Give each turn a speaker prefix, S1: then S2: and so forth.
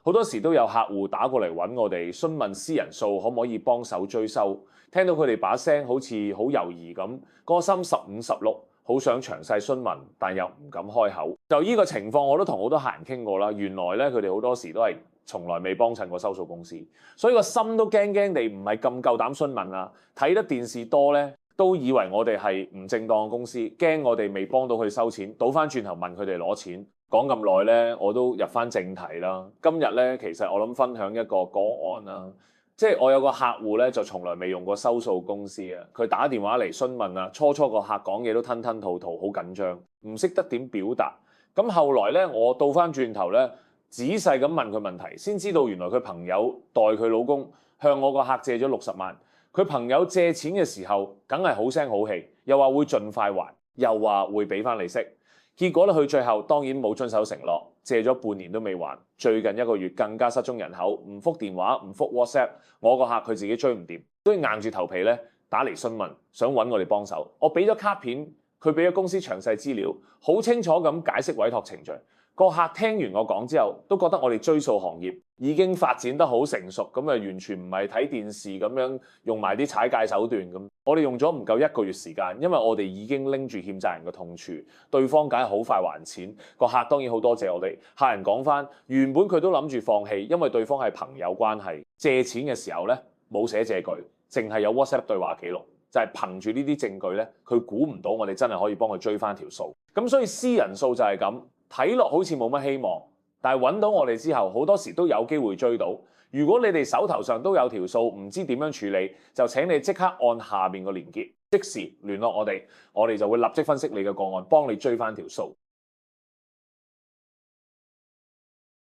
S1: 好多時都有客戶打過嚟揾我哋詢問私人數可唔可以幫手追收，聽到佢哋把聲好似好猶豫咁，個心15、16，好想詳細詢問，但又唔敢開口。就呢個情況，我都同好多客人傾過啦。原來咧，佢哋好多時都係從來未幫襯過收數公司，所以個心都驚驚地，唔係咁夠膽詢問啊。睇得電視多咧，都以為我哋係唔正當嘅公司，驚我哋未幫到佢收錢，倒翻轉頭問佢哋攞錢。講咁耐咧，我都入翻正題啦。今日咧，其實我諗分享一個個案啦，即係我有個客戶咧，就從來未用過收數公司啊。佢打電話嚟詢問啊，初個客講嘢都吞吞吐吐，好緊張，唔識得點表達。咁後來咧，我倒翻轉頭咧，仔細咁問佢問題，先知道原來佢朋友代佢老公向我個客借咗60萬。佢朋友借錢嘅時候，梗係好聲好氣，又話會盡快還，又話會俾翻利息。結果咧，佢最後當然冇遵守承諾，借咗半年都未還。最近1個月更加失蹤人口，唔覆電話，唔覆 WhatsApp。我個客佢自己追唔掂，都要硬住頭皮咧打嚟詢問，想揾我哋幫手。我俾咗卡片，佢俾咗公司詳細資料，好清楚咁解釋委託程序。個客聽完我講之後，都覺得我哋追數行業已經發展得好成熟，咁啊完全唔係睇電視咁樣用埋啲踩界手段咁。我哋用咗唔夠1個月時間，因為我哋已經拎住欠債人嘅痛處，對方梗係好快還錢。個客當然好多謝我哋，客人講翻原本佢都諗住放棄，因為對方係朋友關係，借錢嘅時候咧冇寫借據，淨係有 WhatsApp 對話記錄，就係憑住呢啲證據咧，佢估唔到我哋真係可以幫佢追翻條數。咁所以私人數就係咁。睇落好似冇乜希望，但係揾到我哋之後，好多時都有機會追到。如果你哋手頭上都有條數，唔知點樣處理，就請你即刻按下面個連結，即時聯絡我哋，我哋就會立即分析你嘅個案，幫你追翻條數。